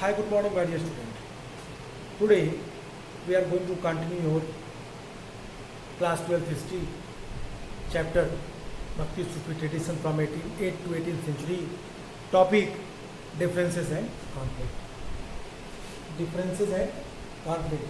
Hi, good morning, my dear student. Today we are going to continue your class 12 history chapter Bhakti Sufi tradition from 8th to 18th century. Topic differences and conflict. Differences and conflict.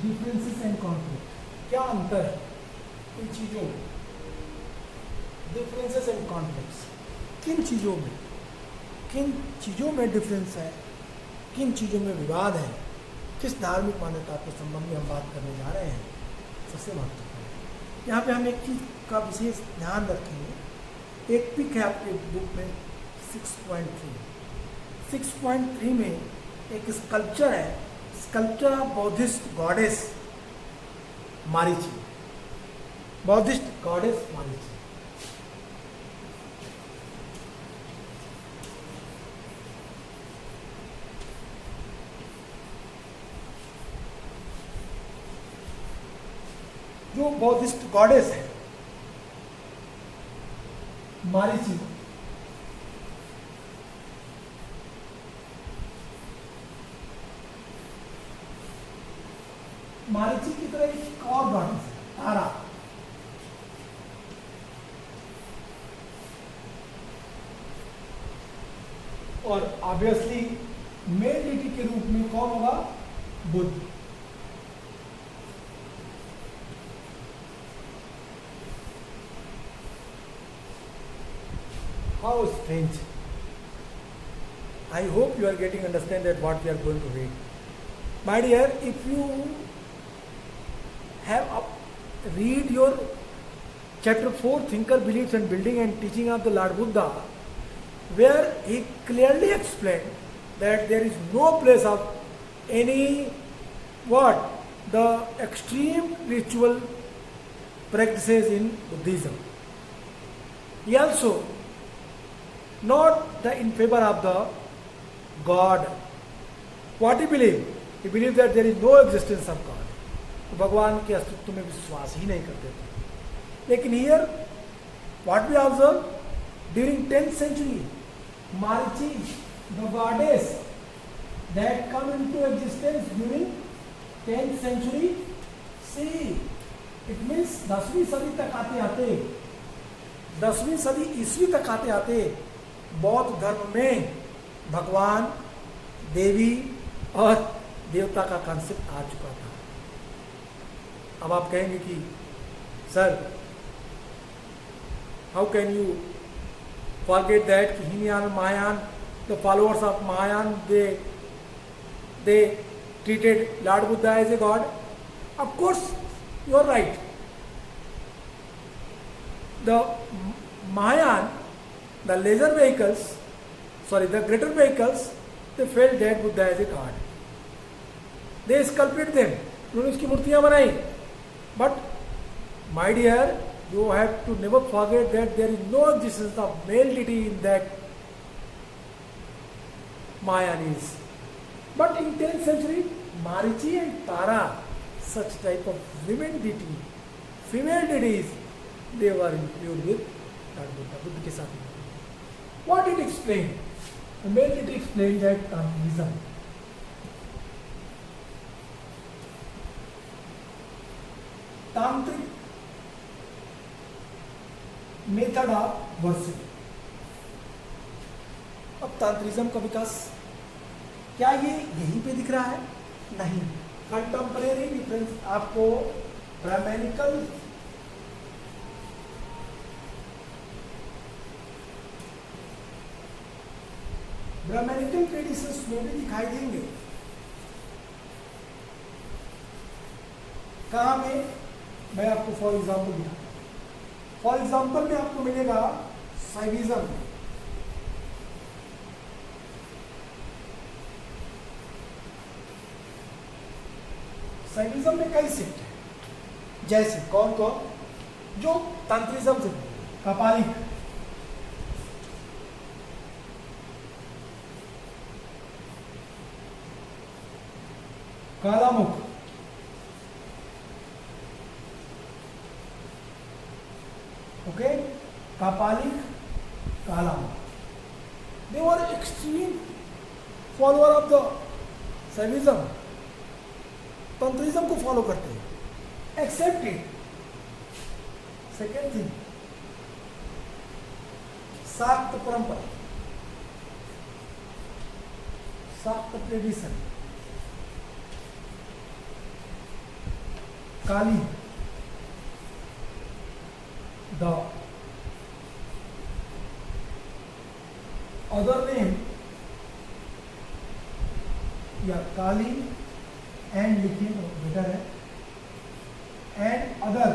Differences and conflict, क्या अंतर है इन चीज़ों में? Differences and conflicts, किन चीज़ों में difference है, किन चीज़ों में विवाद है, किस धार्मिक मान्यता के संबंध में हम बात करने जा रहे हैं, सबसे महत्वपूर्ण। यहाँ पे हम एक चीज़ का विशेष ध्यान रखेंगे। एक पिक है आपके बुक में 6.3 में एक स्कल्पचर है, sculpture of Buddhist goddess Marichi, Buddhist goddess Marichi. जो बौद्धिस्ट गॉडेस है मारीची, मारीची की तरह एक और गॉडेस है तारा। और ऑब्वियसली मेन डिटी के रूप में कौन होगा? Buddha. How strange! I hope you are getting understand that what we are going to read. My dear, if you have read your chapter 4 Thinker, Beliefs and Building and Teaching of the Lord Buddha, where he clearly explained that there is no place of any the extreme ritual practices in Buddhism. He also not in favor of the God. What he believed? He believed that there is no existence of God. तो भगवान के अस्तित्व में विश्वास ही नहीं करते थे। लेकिन here what we observe during 10th century, Marichi, the goddess that come into existence during 10th century, see, it means 10वीं सदी तक आते 10वीं सदी ईस्वी तक आते बौद्ध धर्म में भगवान, देवी और देवता का कॉन्सेप्ट आ चुका था। अब आप कहेंगे कि sir how can you forget that कि Hinayana Mahayana, the followers of Mahayana, they treated Lord Buddha as a god? Of course you are right. The Mahayana, the lesser vehicles, the greater vehicles, they felt that Buddha as a god. They sculpted them, उन्होंने उसकी मूर्तियां बनाई. But my dear, you have to never forget that there is no existence of male deity in that Mayanis. But in 10th century, Marichi and Tara, such type of women deity, female deities, they were included with Lord Buddha, Buddha के साथ. What did it explain? The male deity explained that Tantrism. तांत्रिक method of worship. अब तांत्रिज्म का विकास क्या ये यहीं पे दिख रहा है? नहीं. कंटेम्परेरी डिफरेंस आपको ब्राह्मणिकल ट्रेडिशंस में भी दिखाई देंगे. कहाँ में? मैं आपको फॉर एग्जाम्पल दिया. फॉर एग्जाम्पल में आपको मिलेगा साइविज्म. शैविज्म में कई सेक्ट है, जैसे कौन कौन, जो तंत्रिज्म से, Kapalika, Kalamukha, okay, Kapalika, Kalamukha, they were extreme follower of the Shaivism, tantrism को फॉलो करते हैं, accept it. Second thing, Shakta परंपरा, Shakta tradition, Kali, the other name या काली एंड लिखिए तो बेटर है, and other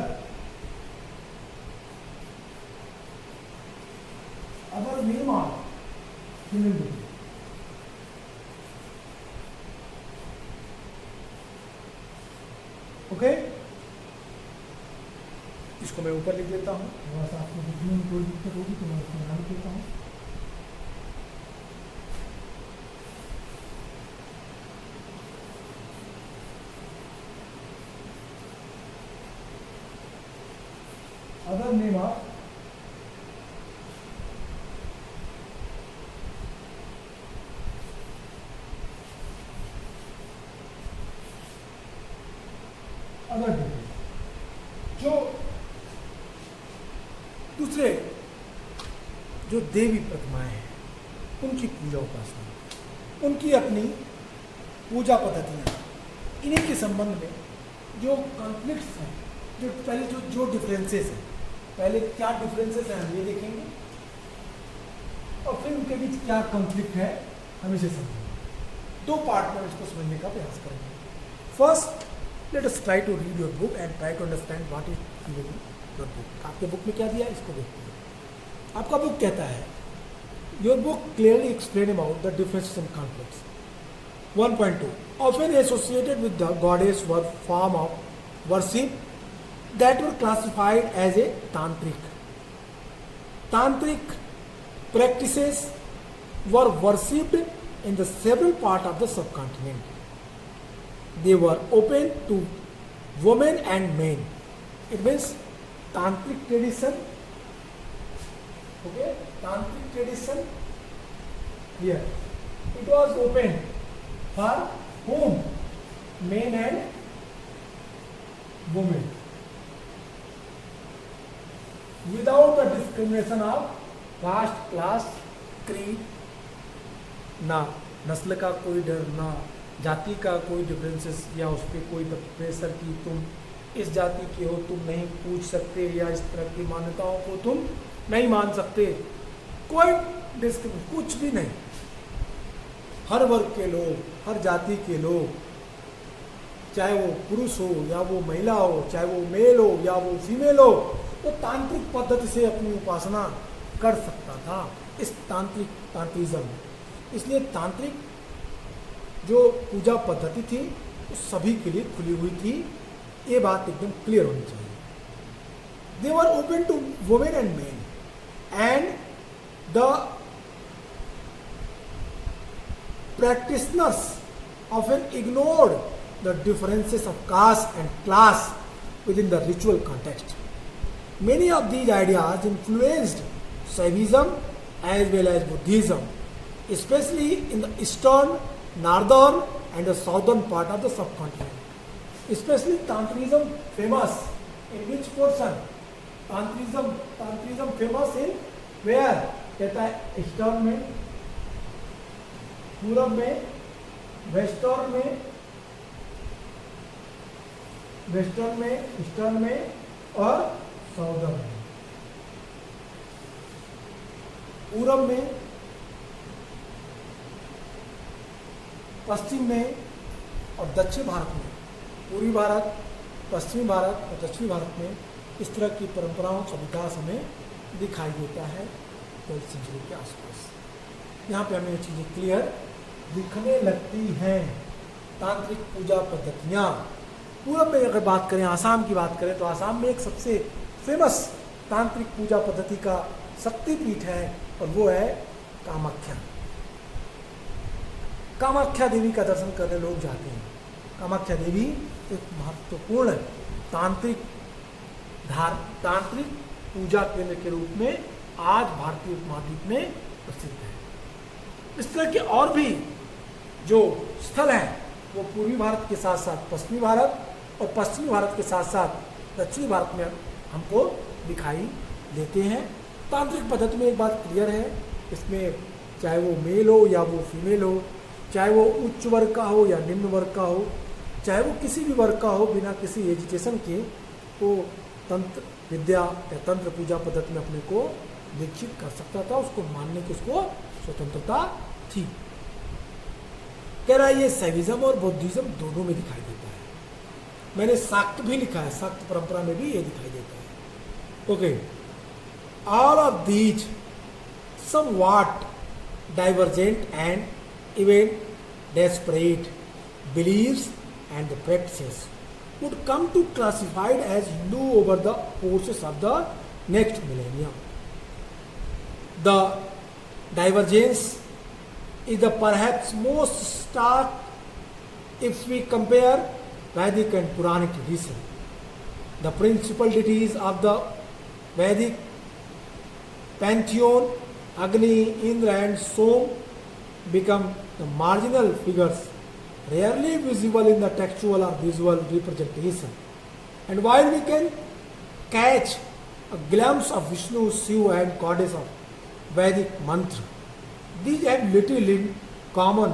name are female deity. Okay, इसको मैं ऊपर लिख देता हूँ, थोड़ा सा आपको बुद्धि में कोई दिक्कत होगी तो मैं उसको यहाँ लिख देता हूँ। Other name of other detail, जो दूसरे जो देवी प्रतिमाएं हैं उनकी पूजा उपासना, उनकी अपनी पूजा पद्धतियाँ, इन्हीं के संबंध में जो कॉन्फ्लिक्ट्स हैं, जो पहले जो डिफरेंसेस हैं, पहले क्या डिफरेंसेस हैं हम ये देखेंगे और फिर उनके बीच क्या कॉन्फ्लिक्ट है हम इसे समझेंगे। दो पार्ट में इसको समझने का प्रयास करेंगे। First, let us try to read your book and try to understand what is your book. आपके बुक में क्या दिया है इसको देखते हैं। आपका बुक कहता है, your book clearly explain about the differences and conflicts. 1.2 often associated with the goddess were form of worship that were classified as a tantric. Tantric practices were worshipped in the several parts of the subcontinent. They were open to women and men. It means tantric tradition. Okay, tantric tradition here. It was open for whom? Men and women. Without the discrimination of caste, class, creed, ना नस्ल का कोई डर, ना जाति का कोई differences या उस पर कोई प्रेशर कि तुम इस जाति के हो, तुम नहीं पूछ सकते, या इस तरह की मान्यताओं को तुम नहीं मान सकते, कोई डिस्क्रिमिनेशन कुछ भी नहीं। हर वर्ग के लोग, हर जाति के लोग, चाहे वो पुरुष हो या वो महिला हो, चाहे वो मेल हो या वो फीमेल हो, तो तांत्रिक पद्धति से अपनी उपासना कर सकता था। इस तांत्रिज्म, इसलिए तांत्रिक जो पूजा पद्धति थी वो सभी के लिए खुली हुई थी, ये बात एकदम क्लियर होनी चाहिए। They were open to women and men and the practitioners often ignored the differences of caste and class within the ritual context. Many of these ideas influenced Shaivism as well as Buddhism, especially in the eastern, northern and the southern part of the subcontinent. Especially Tantrism famous in which portion? Tantrism famous in where? कहता है eastern में, पूरब में, western में, eastern में और southern में। पूरब में, पश्चिम में और दक्षिण भारत में, पूर्वी भारत, पश्चिमी भारत और दक्षिणी भारत में इस तरह की परंपराओं का विकास हमें दिखाई देता है 12वीं सेंचुरी के आसपास। यहाँ पे हमें ये चीज़ें क्लियर दिखने लगती हैं। तांत्रिक पूजा पद्धतियाँ पूरब में अगर बात करें, आसाम की बात करें, तो आसाम में एक सबसे फेमस तांत्रिक पूजा पद्धति का शक्तिपीठ है और वो है कामाख्या। कामाख्या देवी का दर्शन करने लोग जाते हैं। कामाख्या देवी एक महत्वपूर्ण तांत्रिक पूजा केंद्र के रूप में आज भारतीय उपमहाद्वीप में प्रसिद्ध है। इस तरह के और भी जो स्थल हैं वो पूर्वी भारत के साथ साथ पश्चिमी भारत और पश्चिमी भारत के साथ साथ दक्षिणी भारत में हमको दिखाई देते हैं। तांत्रिक पद्धति में एक बात क्लियर है, इसमें चाहे वो मेल हो या वो फीमेल हो, चाहे वो उच्च वर्ग का हो या निम्न वर्ग का हो, चाहे वो किसी भी वर्ग का हो, बिना किसी एजुकेशन के वो तंत्र विद्या या तंत्र पूजा पद्धति में अपने को दीक्षित कर सकता था, उसको मानने की उसको स्वतंत्रता थी। कह रहा है ये शैविज्म और बौद्धिज्म दोनों में दिखाई देता है। मैंने शाक्त भी लिखा है, शाक्त परंपरा में भी ये दिखाई देता है। Okay, all of these somewhat divergent and even desperate beliefs and the practices would come to classified as Hindu over the courses of the next millennium. The divergence is the perhaps most stark if we compare Vedic and Puranic tradition. The principal deities of the Vedic pantheon, Agni, Indra and Som, become the marginal figures, rarely visible in the textual or visual representation. And while we can catch a glimpse of Vishnu, Shiva and goddess of Vedic mantra, these have little in common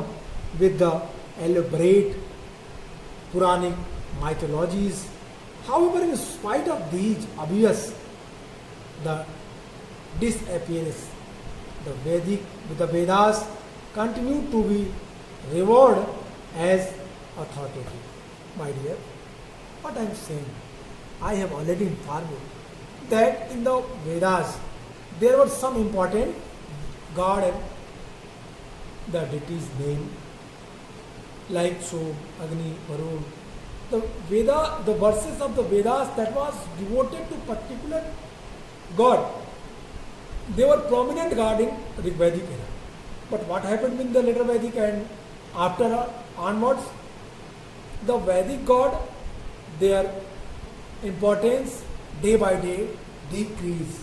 with the elaborate Puranic mythologies. However, in spite of these obvious the disappearance, the Vedas continue to be revered as authoritative. My dear, what I am saying, I have already informed you that in the Vedas there were some important god and the deity's name like Som, Agni, Varun. The verses of the Vedas that was devoted to particular god, they were prominent god in Rigvedic era. But what happened in the later Vedic and after onwards, the Vedic god, their importance day by day decreased,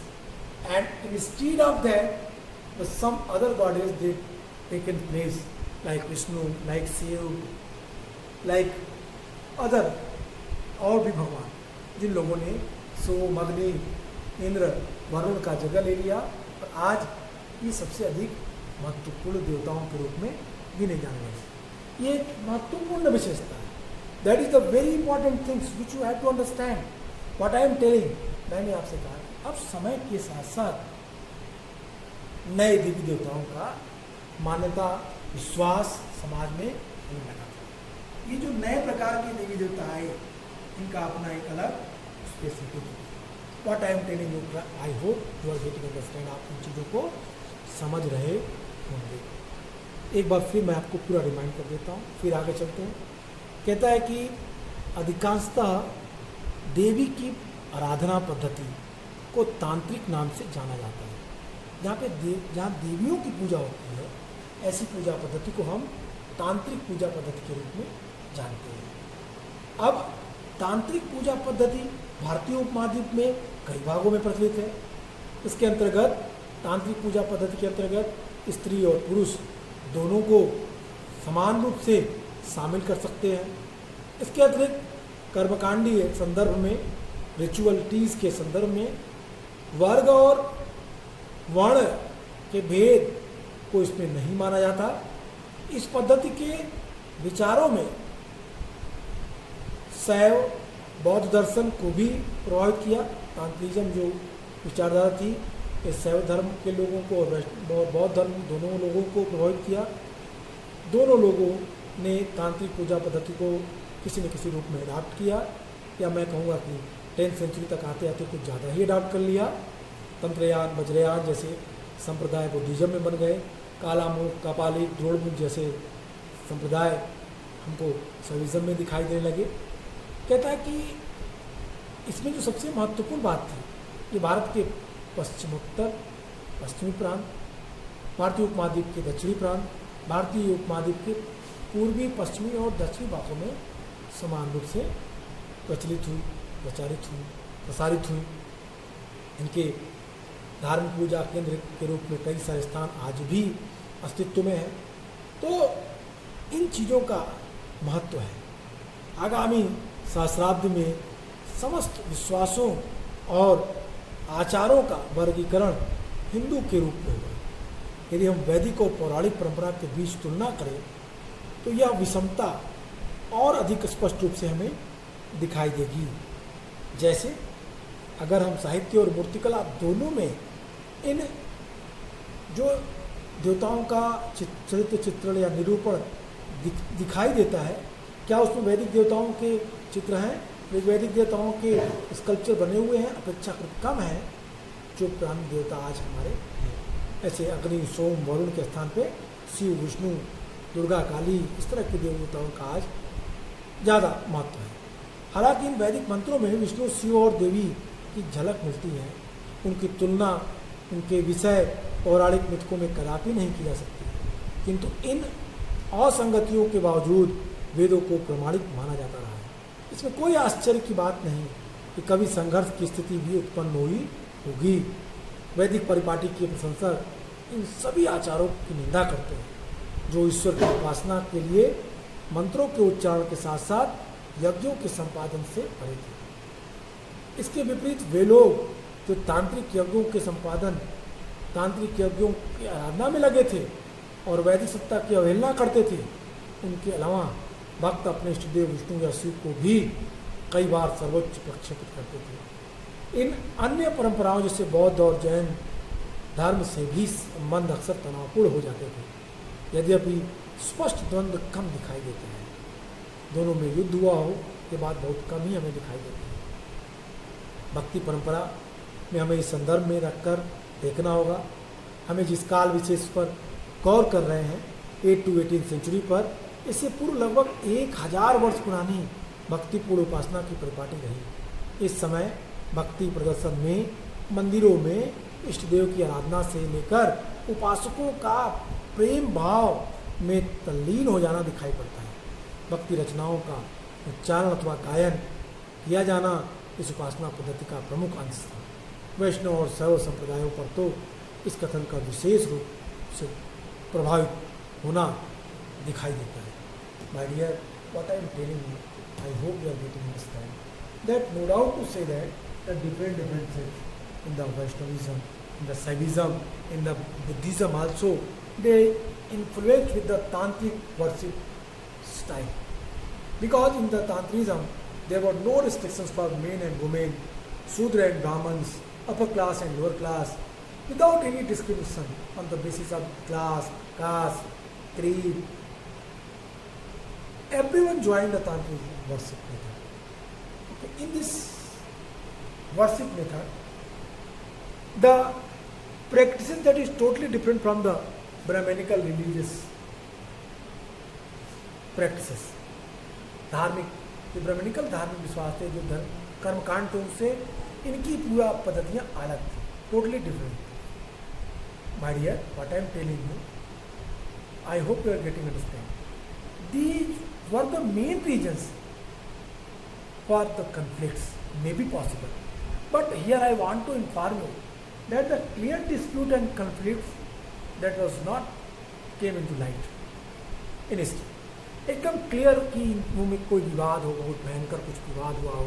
and instead of that, some other goddess did taken place like Vishnu, like Shiva, like other और भी भगवान, जिन लोगों ने सोम, अग्नि, इंद्र, वरुण का जगह ले लिया और आज ये सबसे अधिक महत्वपूर्ण देवताओं के रूप में गिने जाने लगे। ये महत्वपूर्ण विशेषता है। That is the very important things which you have to understand what I am telling. मैंने आपसे कहा अब समय के साथ साथ नए देवी देवताओं का मान्यता विश्वास समाज में होने लगा था। ये जो नए प्रकार के देवी देवता आए इनका अपना एक अलग specific what I am telling you, I hope you are getting understand. आप इन चीज़ों को समझ रहे होंगे। एक बार फिर मैं आपको पूरा रिमाइंड कर देता हूँ, फिर आगे चलते हैं। कहता है कि अधिकांशतः देवी की आराधना पद्धति को तांत्रिक नाम से जाना जाता है। जहाँ देवियों की पूजा होती है ऐसी पूजा पद्धति को हम तांत्रिक पूजा पद्धति के रूप में जानते हैं। अब तांत्रिक पूजा पद्धति भारतीय उपमहाद्वीप में कई भागों में प्रचलित है। इसके अंतर्गत तांत्रिक पूजा पद्धति के अंतर्गत स्त्री और पुरुष दोनों को समान रूप से शामिल कर सकते हैं। इसके अतिरिक्त कर्मकांडीय संदर्भ में, रिचुअलिटीज़ के संदर्भ में वर्ग और वर्ण के भेद को इसमें नहीं माना जाता। इस पद्धति के विचारों में शैव बौद्ध दर्शन को भी प्रभावित किया। तांत्रिज्म जो विचारधारा थी ये शैव धर्म के लोगों को और बौद्ध धर्म दोनों लोगों को प्रभावित किया। दोनों लोगों ने तांत्रिक पूजा पद्धति को किसी न किसी रूप में अडॉप्ट किया, या मैं कहूँगा कि 10th सेंचुरी तक आते आते कुछ ज़्यादा ही अडॉप्ट कर लिया। तंत्रयान, वज्रयान जैसे संप्रदाय बुद्धिज्म में बन गए। कालामुख, कपाली, द्रोणमुख जैसे संप्रदाय हमको शैविज्म में दिखाई देने लगे। कहता है कि इसमें जो सबसे महत्वपूर्ण बात थी, ये भारत के पश्चिमोत्तर पश्चिमी प्रांत, भारतीय उपमहाद्वीप के दक्षिणी प्रांत, भारतीय उपमहाद्वीप के पूर्वी, पश्चिमी और दक्षिणी भागों में समान रूप से प्रचलित हुई, प्रचारित हुई, प्रसारित हुई। इनके धार्मिक पूजा केंद्र के रूप में कई सारे स्थान आज भी अस्तित्व में हैं। तो इन चीज़ों का महत्व है। आगामी सहस्राब्द में समस्त विश्वासों और आचारों का वर्गीकरण हिंदू के रूप में होगा। यदि हम वैदिक और पौराणिक परंपरा के बीच तुलना करें तो यह विषमता और अधिक स्पष्ट रूप से हमें दिखाई देगी। जैसे अगर हम साहित्य और मूर्तिकला दोनों में इन जो देवताओं का चरित्र चित्रण या निरूपण दिखाई देता है, क्या उसमें वैदिक देवताओं के चित्र हैं? वैदिक देवताओं के स्कल्पचर बने हुए हैं, अपेक्षाकृत कम है जो पुराने देवता आज हमारे हैं। ऐसे अग्नि, सोम, वरुण के स्थान पे शिव, विष्णु, दुर्गा, काली, इस तरह के देवताओं का आज ज़्यादा महत्व है। हालांकि इन वैदिक मंत्रों में विष्णु, शिव और देवी की झलक मिलती है। उनकी तुलना उनके विषय पौराणिक मिथकों में कदापि नहीं की जा सकती, किंतु इन असंगतियों के बावजूद वेदों को प्रमाणिक माना जाता रहा है। इसमें कोई आश्चर्य की बात नहीं कि कभी संघर्ष की स्थिति भी उत्पन्न हुई होगी। वैदिक परिपाटी के प्रशंसक इन सभी आचारों की निंदा करते हैं जो ईश्वर की उपासना के लिए मंत्रों के उच्चारण के साथ साथ यज्ञों के संपादन से परे थे। इसके विपरीत वे लोग जो तांत्रिक यज्ञों के संपादन, तांत्रिक यज्ञों की आराधना में लगे थे और वैदिक सत्ता की अवहेलना करते थे, उनके अलावा भक्त अपने इष्टदेव विष्णु या शिव को भी कई बार सर्वोच्च प्रक्षेपित करते थे। इन अन्य परंपराओं जैसे बौद्ध और जैन धर्म से भी संबंध अक्सर तनावपूर्ण हो जाते थे। यद्यपि स्पष्ट द्वंद्व कम दिखाई देते हैं। दोनों में युद्ध हुआ हो ये बात बहुत कम ही हमें दिखाई देती है। भक्ति परंपरा में हमें इस संदर्भ में रखकर देखना होगा। हमें जिस काल विशेष पर गौर कर रहे हैं 8 to 18 सेंचुरी पर, इससे पूर्व लगभग 1000 वर्ष पुरानी भक्तिपूर्ण उपासना की परिपाटी रही। इस समय भक्ति प्रदर्शन में मंदिरों में इष्टदेव की आराधना से लेकर उपासकों का प्रेम भाव में तल्लीन हो जाना दिखाई पड़ता है। भक्ति रचनाओं का उच्चारण अथवा गायन किया जाना इस उपासना पद्धति का प्रमुख अंश था। वैष्णव और शैव संप्रदायों पर तो इस कथन का विशेष रूप से प्रभावित होना दिखाई देता है। My dear, what I am telling you, I hope you are getting understand that no doubt to say that the different differences in the Vaishnavism, in the Saivism, in the Buddhism also, they influence with the Tantric worship style. Because in the Tantrism, there were no restrictions for men and women, Shudra and Brahmins, upper class and lower class, without any discrimination on the basis of class, caste, creed. Everyone joined the Tantric worship method. Okay. In this worship method, the practices that is totally different from the Brahmanical religious practices. धार्मिक, जो Brahminical धार्मिक विश्वास थे, जो धर्म कर्मकांड थे, उनसे इनकी पूरा पद्धतियाँ अलग थी, totally different. My dear, what I am telling you, I hope you are getting understand. These were the main reasons for the conflicts may be possible, but here I want to inform you that the clear dispute and conflicts that was not came into light in history. एकदम clear कि इनमें में कोई विवाद हो, बहुत भयंकर कुछ विवाद हुआ हो,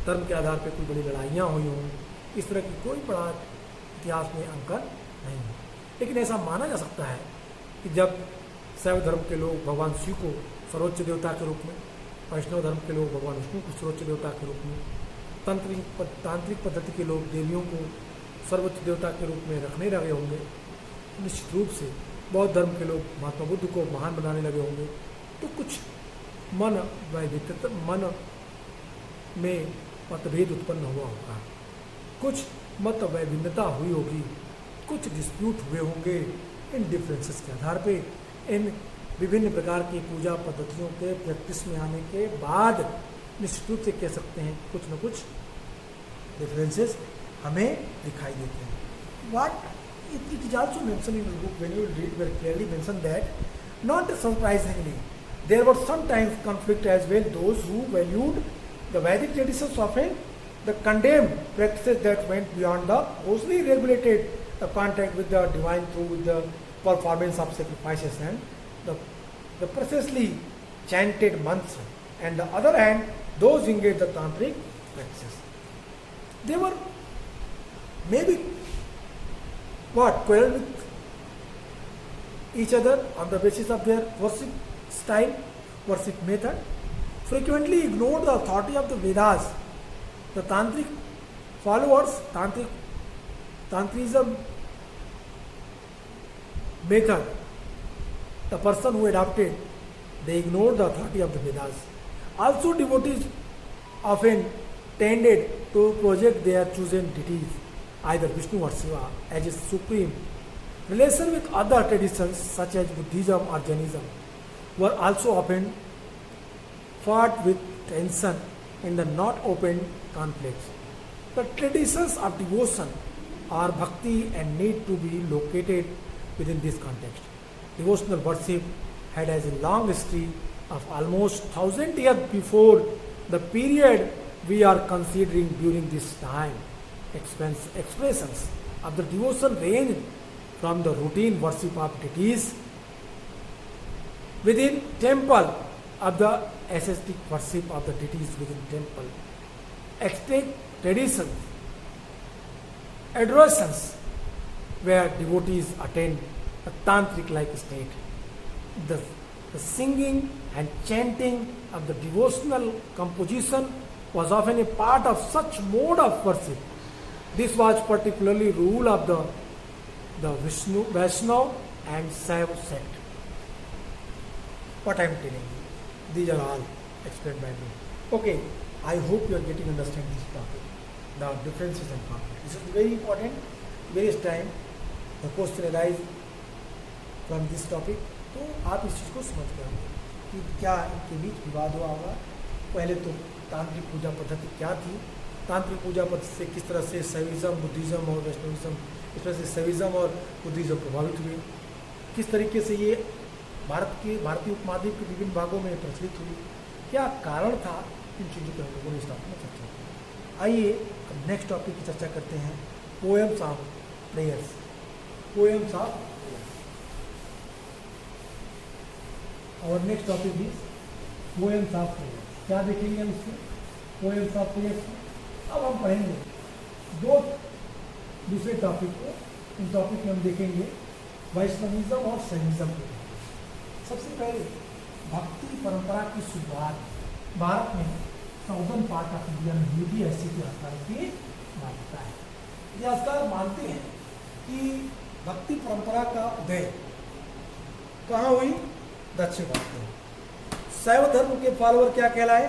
धर्म के आधार पर कोई बड़ी लड़ाइयाँ हुई हों, इस तरह की कोई बड़ा इतिहास में अंकन नहीं है। लेकिन ऐसा माना जा सकता है कि जब शैव धर्म के लोग भगवान शिव को सर्वोच्च देवता के रूप में, वैष्णव धर्म के लोग भगवान विष्णु को सर्वोच्च देवता के रूप में, तांत्रिक पद्धति के लोग देवियों को सर्वोच्च देवता के रूप में रखने लगे होंगे, निश्चित रूप से बौद्ध धर्म के लोग महात्मा बुद्ध को महान बनाने लगे होंगे, तो कुछ मन में मतभेद उत्पन्न हुआ होगा, कुछ मत वैभिन्नता हुई होगी, कुछ डिस्प्यूट हुए होंगे। इन डिफरेंसेस के आधार पे, इन विभिन्न प्रकार की पूजा पद्धतियों के प्रैक्टिस में आने के बाद निश्चित रूप से कह सकते हैं कुछ न कुछ डिफरेंसेस हमें दिखाई देते हैं. What it is also mentioned in the book, when you read, very clearly mentioned that, not surprisingly, there were sometimes conflict as well. Those who valued the Vedic traditions often the condemned practices that went beyond the mostly regulated the contact with the divine through the performance of sacrifices and the precisely chanted mantra. And the other hand, those engaged the tantric practices. They were maybe quarrel with each other on the basis of their worship style, worship method, frequently ignored the authority of the Vedas. The tantric followers, tantrism method, the person who adopted, they ignored the authority of the Vedas. Also, devotees often tended to project their chosen deities, either Vishnu or Shiva, as a supreme. Relation with other traditions such as Buddhism or Jainism were also often fought with tension in the not open conflicts. The traditions of devotion are bhakti and need to be located within this context. Devotional worship had as a long history of almost 1,000 years before the period we are considering during this time. Expressions of the devotion range from the routine worship of deities within temple of the ascetic worship of the deities within temple. Extant traditions, adorations where devotees attend a tantric-like state. The singing and chanting of the devotional composition was often a part of such mode of worship. This was particularly rule of the Vaishnava and Saiva sect. What I am telling you, these are all explained by me. Okay, I hope you are getting understand this topic, the differences and conflicts. This is very important. Various time the question arise from this topic. तो आप इस चीज़ को समझ गए होंगे कि क्या इनके बीच विवाद हुआ होगा. पहले तो तांत्रिक पूजा पद्धति क्या थी, तांत्रिक पूजा पद्धति से किस तरह से शैविज्म, बुद्धिज्म और वैष्णविज्म, इस तरह से शैविज्म और बुद्धिज्म प्रभावित हुए, किस तरीके से ये भारतीय उपमहाद्वीप के विभिन्न भागों में प्रचलित हुई, क्या कारण था, इन चीज़ों पर हम लोगों ने इस टॉपिक में चर्चा की. आइए अब नेक्स्ट टॉपिक की चर्चा करते हैं, poems of prayers. Poems of और next topic is poems of prayers. क्या देखेंगे हम इसमें, पोएम्स ऑफ प्रेयर्स. अब हम पढ़ेंगे दूसरे टॉपिक को. इन टॉपिक में हम देखेंगे वैष्णविज्म और शैविज्म को. सबसे पहले भक्ति परंपरा की शुरुआत भारत में साउदर्न पार्ट ऑफ इंडिया में हुई थी, ऐसी इतिहासकार की मान्यता है. इतिहासकार मानते हैं कि भक्ति परंपरा का उदय कहाँ हुई, दक्षिण भारत में. शैव धर्म के फॉलोअर क्या कहलाए,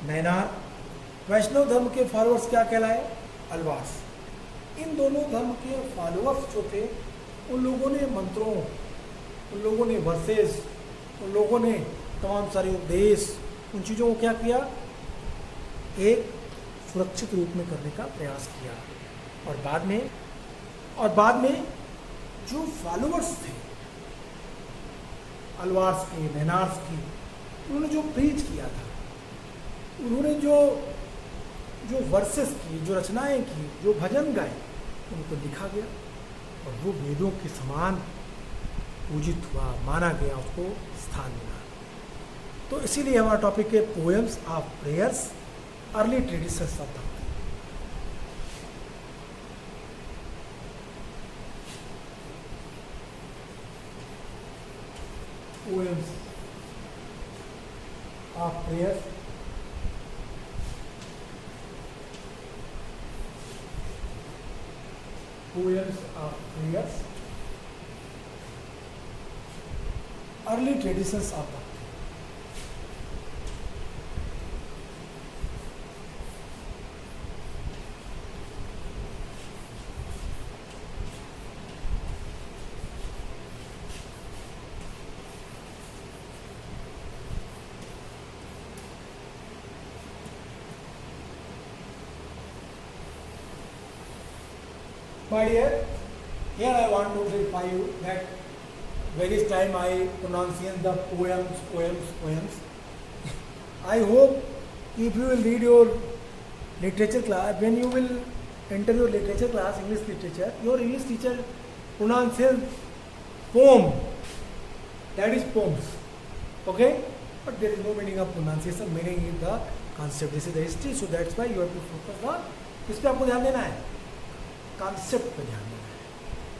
नैनार. वैष्णव धर्म के फॉलोअर्स क्या कहलाए, अलवास. इन दोनों धर्म के फॉलोअर्स जो थे, उन लोगों ने मंत्रों, उन लोगों ने वर्सेस, उन लोगों ने तमाम सारे उपदेश, उन चीज़ों को क्या किया, एक सुरक्षित रूप में करने का प्रयास किया. और बाद में जो फॉलोअर्स थे अलवार्स के, नैनार्स के, उन्होंने जो प्रीच किया था, उन्होंने जो वर्सेस की, जो रचनाएं की, जो भजन गाए, उनको लिखा गया और वो वेदों के समान पूजित हुआ, माना गया, उसको स्थान मिला. तो इसीलिए हमारा टॉपिक है poems of prayers, early traditions of भक्ति. Poems of prayers, early traditions of bhakti. My dear, here I want to clarify you that various time I pronunciate the poems. I hope if you will read your literature class, when you will enter your literature class, English literature, your English teacher pronounces poem, that is poems, okay? But there is no meaning of pronunciation, meaning is the concept, this is the history, so that's why you have to focus on, किस पे आपको ध्यान देना है? Concept पे ध्यान देना है.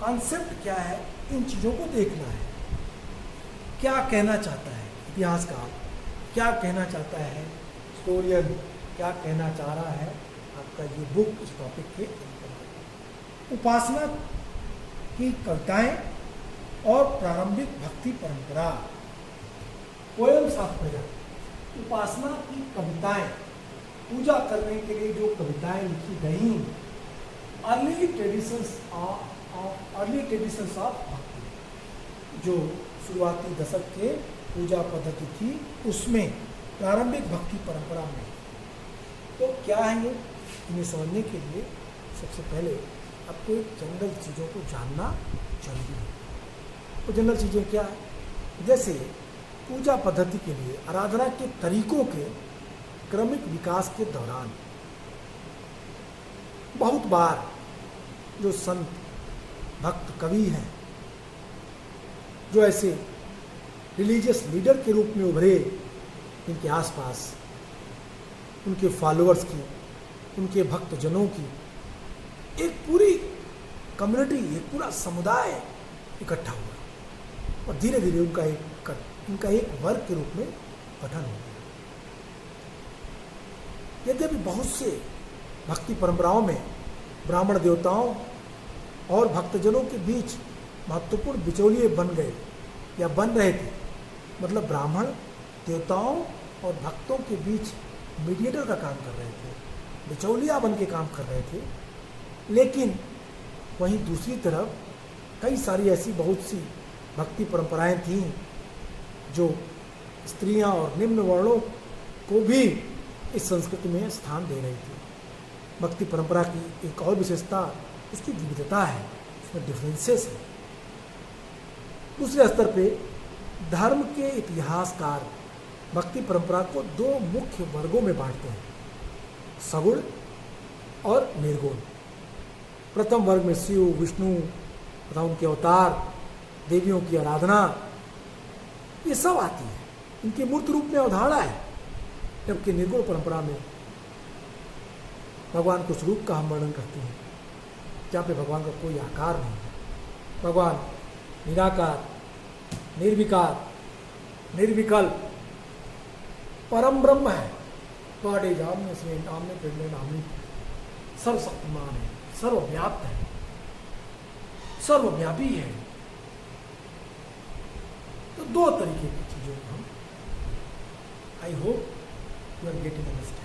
कॉन्सेप्ट क्या है? इन चीज़ों को देखना है. क्या कहना चाहता है इतिहासकार, क्या कहना चाहता है हिस्टोरियन, क्या कहना चाह रहा है आपका ये बुक इस टॉपिक के अंतर्गत. उपासना की कविताएं और प्रारंभिक भक्ति परंपरा, पोएम्स ऑफ प्रेयर. उपासना की कविताएं, पूजा करने के लिए जो कविताएं लिखी गई, अर्ली ट्रेडिशंस ऑफ भक्ति, जो शुरुआती दशक के पूजा पद्धति थी उसमें, प्रारंभिक भक्ति परंपरा में. तो क्या है ये? इन्हें समझने के लिए सबसे पहले आपको एक जनरल चीज़ों को जानना जरूरी है. वो जनरल चीज़ें क्या है? जैसे पूजा पद्धति के लिए आराधना के तरीकों के क्रमिक विकास के दौरान बहुत बार जो संत, भक्त, कवि हैं, जो ऐसे रिलीजियस लीडर के रूप में उभरे, इनके आसपास उनके फॉलोअर्स की, उनके भक्तजनों की एक पूरी कम्युनिटी, एक पूरा समुदाय इकट्ठा हुआ और धीरे धीरे उनका एक वर्ग के रूप में गठन हो गया. यद्यपि बहुत से भक्ति परंपराओं में ब्राह्मण देवताओं और भक्तजनों के बीच महत्वपूर्ण बिचौलिए बन गए या बन रहे थे, मतलब ब्राह्मण देवताओं और भक्तों के बीच मीडिएटर का काम कर रहे थे, बिचौलिया बन के काम कर रहे थे. लेकिन वहीं दूसरी तरफ कई सारी ऐसी बहुत सी भक्ति परंपराएं थीं जो स्त्रियां और निम्न वर्णों को भी इस संस्कृति में स्थान दे रही थी. भक्ति परंपरा की एक और विशेषता उसकी विविधता है, उसमें डिफरेंसेस है. दूसरे स्तर पे धर्म के इतिहासकार भक्ति परंपरा को दो मुख्य वर्गों में बांटते हैं, सगुण और निर्गुण. प्रथम वर्ग में शिव, विष्णु तथा उनके अवतार, देवियों की आराधना, ये सब आती है, इनके मूर्त रूप में अवधारणा है. जबकि निर्गुण परंपरा में भगवान के स्वरूप का हम वर्णन करते हैं, जहाँ पे भगवान का कोई आकार नहीं है. भगवान निराकार, निर्विकार, निर्विकल्प, परम ब्रह्म है. गॉड इज ऑमनिसेंट, ऑमनिप्रेजेंट, सर्वशक्तिमान है, सर्वव्याप्त है, सर्वव्यापी है. तो दो तरीके की चीज़ों को हम, I hope you are getting understand,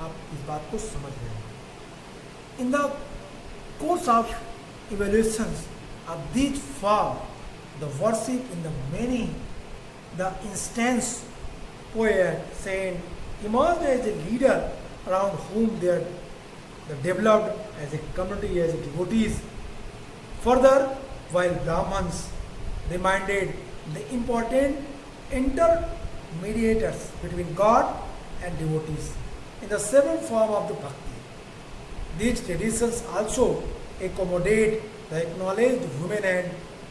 आप इस बात को समझ रहे हैं. In the course of evolutions of these form the worship in the many, the instance poet, saint, emerged as a leader around whom they developed as a community, as devotees. Further, while Brahmins reminded the important intermediators between God and devotees in the seven form of the bhakti, these traditions also accommodate the acknowledged women and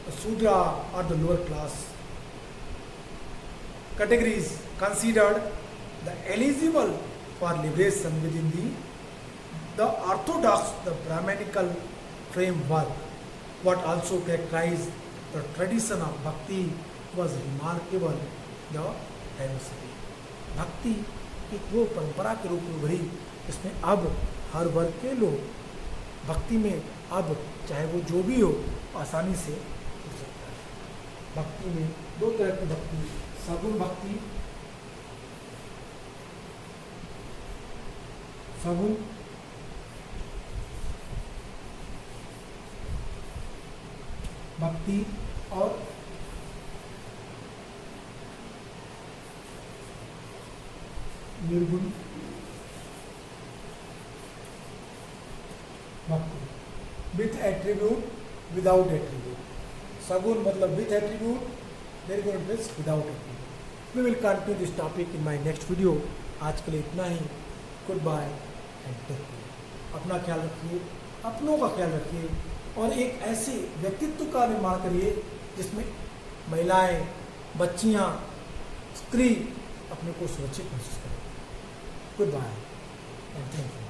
the Sudra or the lower class categories considered the eligible for liberation within the orthodox, the Brahmanical framework. What also characterized the tradition of bhakti was remarkable, the diversity. भक्ति एक वो परंपरा के रूप में उभरी इसमें अब हर वर्ग के लोग भक्ति में, अब चाहे वो जो भी हो, आसानी से जुड़ सकता है. भक्ति में दो तरह की भक्ति, सगुण भक्ति, सगुण भक्ति और निर्गुण भक्ति. With attribute, without attribute. सगुन मतलब with attribute, very good means without attribute. We will continue this topic in my next video. आज के लिए इतना ही. Goodbye and take care. अपना ख्याल रखिए, अपनों का ख्याल रखिए और एक ऐसे व्यक्तित्व का निर्माण करिए जिसमें महिलाएं, बच्चियां, स्त्री अपने को सुरक्षित महसूस करें. Goodbye and thank you.